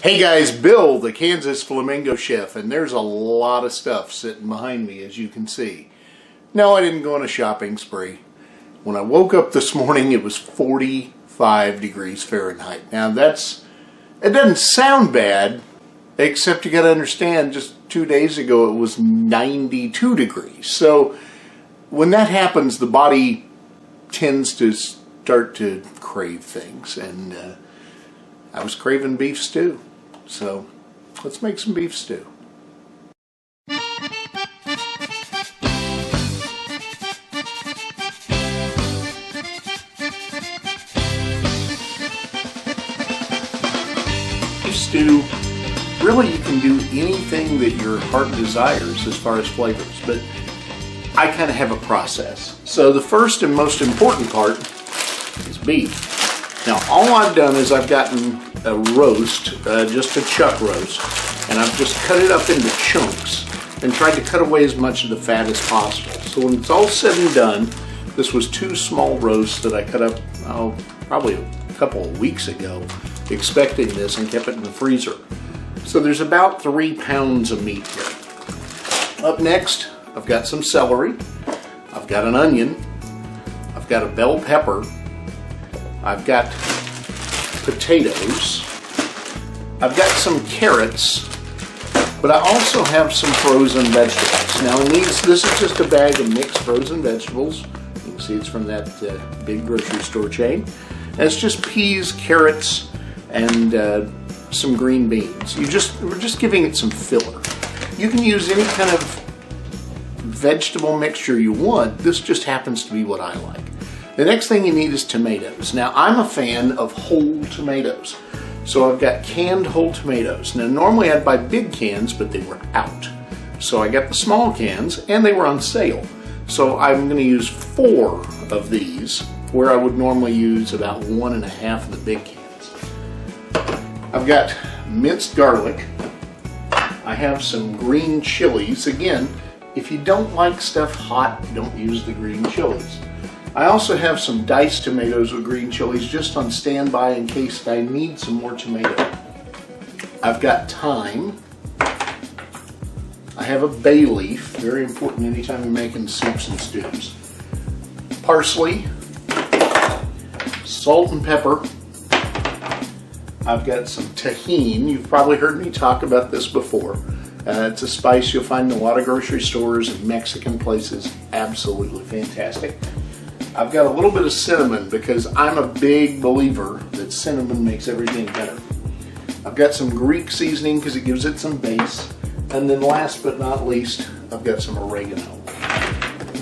Hey guys, Bill, the Kansas Flamingo chef, and there's a lot of stuff sitting behind me, as you can see. No, I didn't go on a shopping spree. When I woke up this morning, it was 45 degrees Fahrenheit. Now it doesn't sound bad, except you got to understand, just 2 days ago it was 92 degrees. So when that happens, the body tends to start to crave things, and I was craving beef stew. So let's make some beef stew. Beef stew, really you can do anything that your heart desires as far as flavors, but I kind of have a process. So the first and most important part is beef. Now all I've done is I've gotten a roast, just a chuck roast, and I've just cut it up into chunks and tried to cut away as much of the fat as possible. So when it's all said and done, this was 2 small roasts that I cut up probably a couple of weeks ago, expecting this, and kept it in the freezer. So there's about 3 pounds of meat here. Up next, I've got some celery, I've got an onion, I've got a bell pepper, I've got potatoes, I've got some carrots, but I also have some frozen vegetables. Now this is just a bag of mixed frozen vegetables. You can see it's from that big grocery store chain. And it's just peas, carrots, and some green beans. We're just giving it some filler. You can use any kind of vegetable mixture you want. This just happens to be what I like. The next thing you need is tomatoes. Now I'm a fan of whole tomatoes. So I've got canned whole tomatoes. Now normally I'd buy big cans, but they were out. So I got the small cans and they were on sale. So I'm going to use 4 of these, where I would normally use about 1.5 of the big cans. I've got minced garlic. I have some green chilies. Again, if you don't like stuff hot, don't use the green chilies. I also have some diced tomatoes with green chilies just on standby in case I need some more tomato. I've got thyme. I have a bay leaf, very important anytime you're making soups and stews. Parsley, salt and pepper. I've got some tahini. You've probably heard me talk about this before. It's a spice you'll find in a lot of grocery stores and Mexican places. Absolutely fantastic. I've got a little bit of cinnamon because I'm a big believer that cinnamon makes everything better. I've got some Greek seasoning because it gives it some base. And then last but not least, I've got some oregano.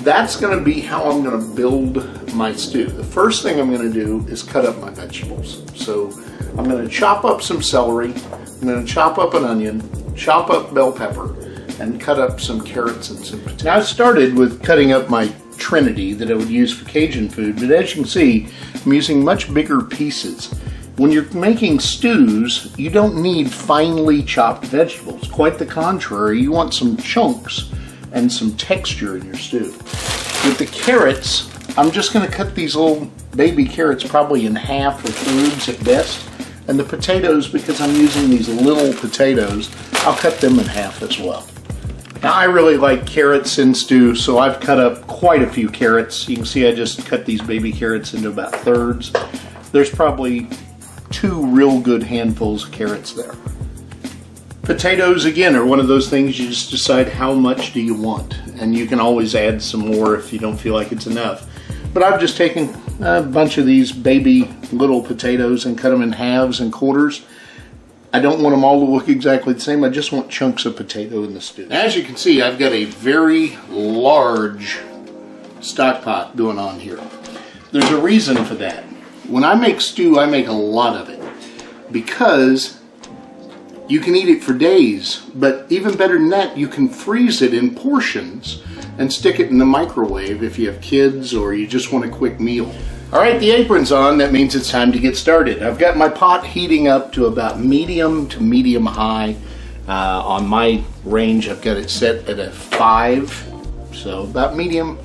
That's going to be how I'm going to build my stew. The first thing I'm going to do is cut up my vegetables. So I'm going to chop up some celery, I'm going to chop up an onion, chop up bell pepper, and cut up some carrots and some potatoes. Now I started with cutting up my Trinity that I would use for Cajun food, but as you can see, I'm using much bigger pieces. When you're making stews, you don't need finely chopped vegetables. Quite the contrary, you want some chunks and some texture in your stew. With the carrots, I'm just going to cut these little baby carrots probably in half or thirds at best. And the potatoes, because I'm using these little potatoes, I'll cut them in half as well. Now I really like carrots in stew, so I've cut up quite a few carrots. You can see I just cut these baby carrots into about thirds. There's probably 2 real good handfuls of carrots there. Potatoes, again, are one of those things you just decide how much do you want, and you can always add some more if you don't feel like it's enough. But I've just taken a bunch of these baby little potatoes and cut them in halves and quarters. I don't want them all to look exactly the same. I just want chunks of potato in the stew. As you can see, I've got a very large stock pot going on here. There's a reason for that. When I make stew, I make a lot of it because you can eat it for days, but even better than that, you can freeze it in portions and stick it in the microwave if you have kids or you just want a quick meal. All right, the apron's on. That means it's time to get started. I've got my pot heating up to about medium to medium high. On my range, I've got it set at a 5, so about medium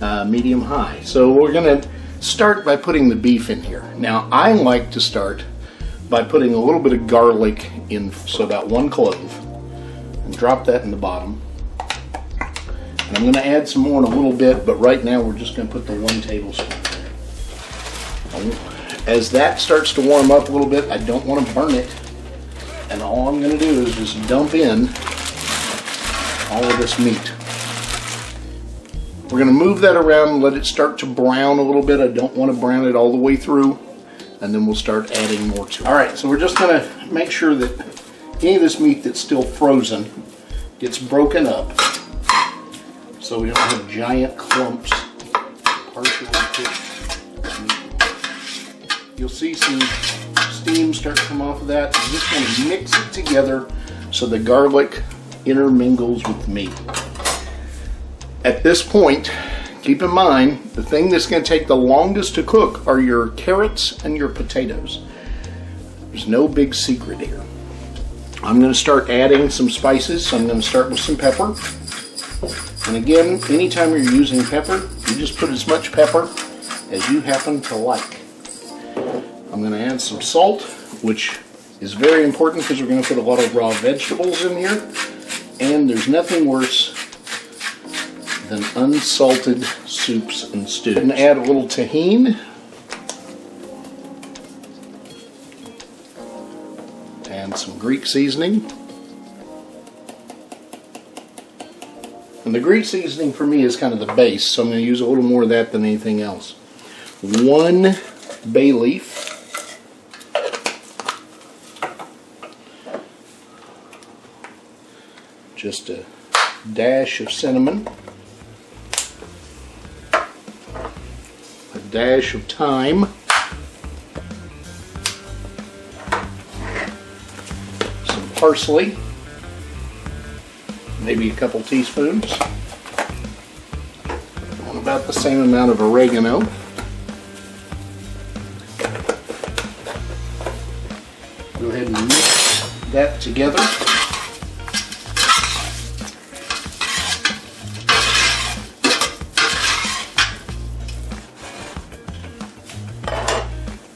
high. So we're gonna start by putting the beef in here. Now, I like to start by putting a little bit of garlic in, so about 1 clove, and drop that in the bottom. And I'm going to add some more in a little bit, but right now we're just going to put the 1 tablespoon in. As that starts to warm up a little bit, I don't want to burn it, and all I'm going to do is just dump in all of this meat. We're going to move that around and let it start to brown a little bit. I don't want to brown it all the way through, and then we'll start adding more to it. All right, so we're just going to make sure that any of this meat that's still frozen gets broken up, so we don't have giant clumps partially cooked. You'll see some steam start to come off of that. You just want to mix it together so the garlic intermingles with the meat. At this point, keep in mind, the thing that's going to take the longest to cook are your carrots and your potatoes. There's no big secret here. I'm going to start adding some spices, so I'm going to start with some pepper. And again, anytime you're using pepper, you just put as much pepper as you happen to like. I'm going to add some salt, which is very important because we're going to put a lot of raw vegetables in here. And there's nothing worse than unsalted soups and stews. I'm going to add a little tahini. And some Greek seasoning. And the Greek seasoning for me is kind of the base, so I'm going to use a little more of that than anything else. 1 bay leaf. Just a dash of cinnamon. A dash of thyme. Some parsley. Maybe a couple teaspoons. And about the same amount of oregano. Go ahead and mix that together.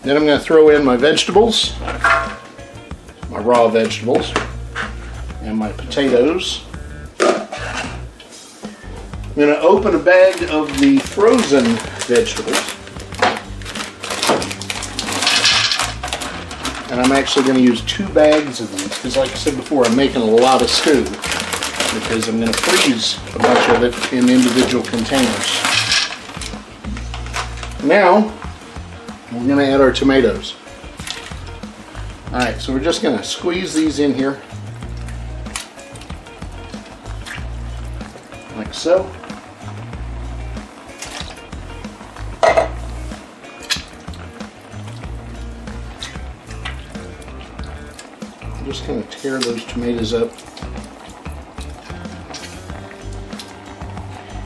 Then I'm going to throw in my vegetables, my raw vegetables, and my potatoes. I'm going to open a bag of the frozen vegetables. And I'm actually going to use 2 bags of these, because like I said before, I'm making a lot of stew, because I'm going to freeze a bunch of it in individual containers. Now, we're going to add our tomatoes. Alright, so we're just going to squeeze these in here. Like so. I'm just going to tear those tomatoes up.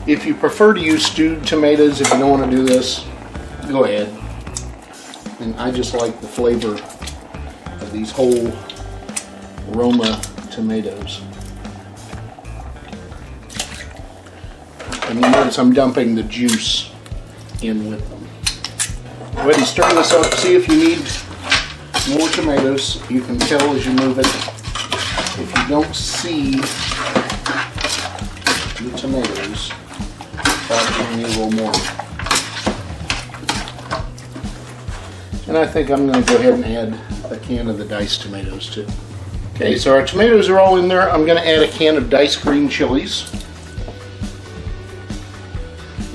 If you prefer to use stewed tomatoes, if you don't want to do this, go ahead. And I just like the flavor of these whole Roma tomatoes. And you notice I'm dumping the juice in with them. Go ahead and stir this up. See if you need more tomatoes. You can tell as you move it. If you don't see the tomatoes, probably need a little more. And I think I'm going to go ahead and add a can of the diced tomatoes too. Okay, so our tomatoes are all in there. I'm going to add a can of diced green chilies.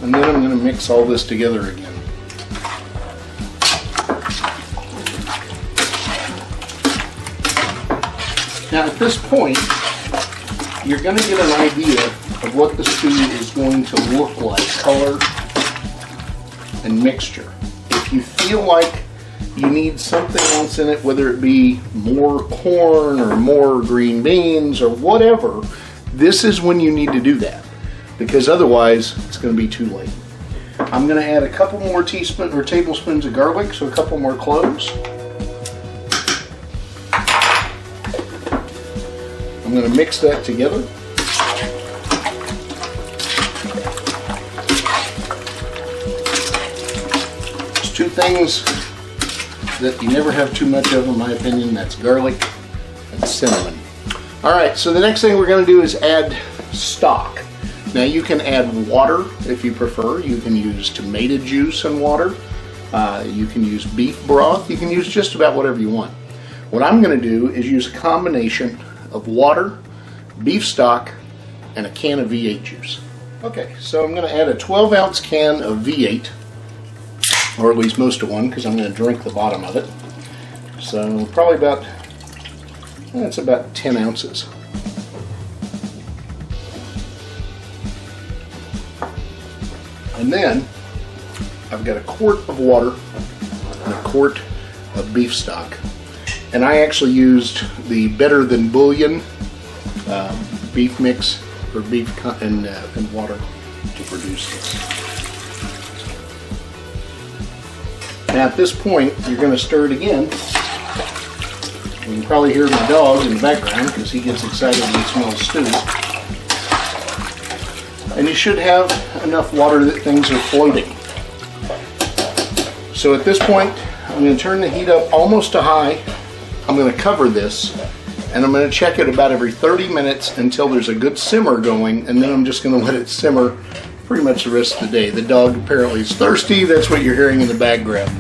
And then I'm going to mix all this together again. Now at this point, you're going to get an idea of what the stew is going to look like, color and mixture. If you feel like you need something else in it, whether it be more corn or more green beans or whatever, this is when you need to do that, because otherwise it's going to be too late. I'm going to add a couple more teaspoons or tablespoons of garlic, so a couple more cloves. I'm going to mix that together. There's 2 things that you never have too much of, in my opinion. That's garlic and cinnamon. All right, so the next thing we're going to do is add stock. Now you can add water if you prefer. You can use tomato juice and water. You can use beef broth. You can use just about whatever you want. What I'm going to do is use a combination of water, beef stock, and a can of V8 juice. Okay, so I'm going to add a 12-ounce can of V8, or at least most of one, because I'm going to drink the bottom of it. So probably that's about 10 ounces. And then I've got a quart of water and a quart of beef stock. And I actually used the Better Than Bouillon beef mix, or beef and water to produce this. Now at this point, you're going to stir it again. You can probably hear my dog in the background because he gets excited when he smells stew. And you should have enough water that things are floating. So at this point, I'm going to turn the heat up almost to high. I'm going to cover this, and I'm going to check it about every 30 minutes until there's a good simmer going, and then I'm just going to let it simmer pretty much the rest of the day. The dog apparently is thirsty. That's what you're hearing in the background.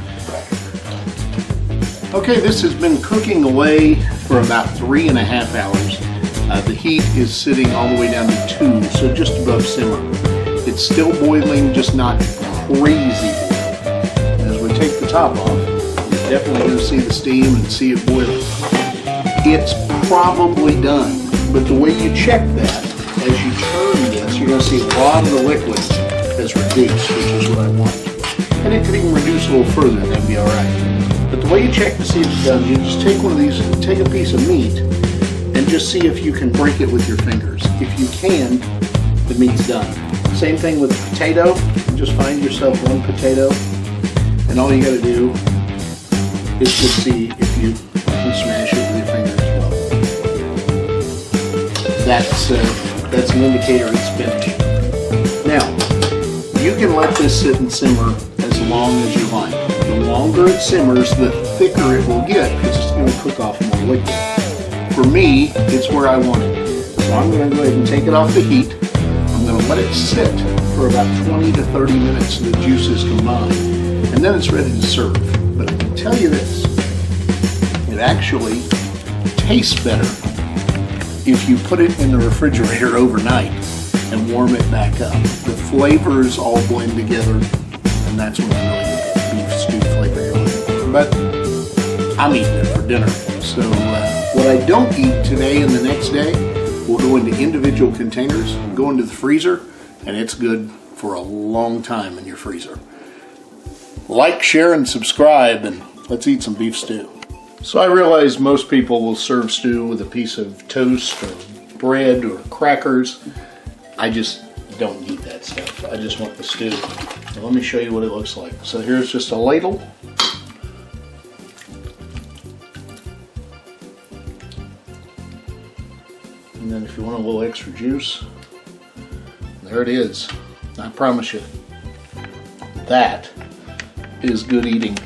Okay, this has been cooking away for about 3.5 hours. The heat is sitting all the way down to 2, so just above simmer. It's still boiling, just not crazy boiling. As we take the top off, you're definitely going to see the steam and see it boiling. It's probably done, but the way you check that, as you turn this, you're going to see a lot of the liquid has reduced, which is what I want. And it could even reduce a little further, that'd be alright. But the way you check to see if it's done, you just take one of these, take a piece of meat, and just see if you can break it with your fingers. If you can, the meat's done. Same thing with potato. Just find yourself one potato, and all you got to do is just see if you can smash it with your fingers as well. That's an indicator it's finished. Now, you can let this sit and simmer as long as you like. The longer it simmers, the thicker it will get because it's going to cook off more liquid. For me, it's where I want it. So I'm going to go ahead and take it off the heat. I'm going to let it sit for about 20 to 30 minutes so the juices combine. And then it's ready to serve. But I can tell you this, it actually tastes better if you put it in the refrigerator overnight and warm it back up. The flavors all blend together, and that's when you really get the beef stew flavor you're looking for. But I'm eating it for dinner. So what I don't eat today and the next day will go into individual containers, go into the freezer, and it's good for a long time in your freezer. Like, share, and subscribe, and let's eat some beef stew. So I realize most people will serve stew with a piece of toast or bread or crackers. I just don't need that stuff. I just want the stew. So let me show you what it looks like. So here's just a ladle. And then if you want a little extra juice, there it is. I promise you, that is good eating.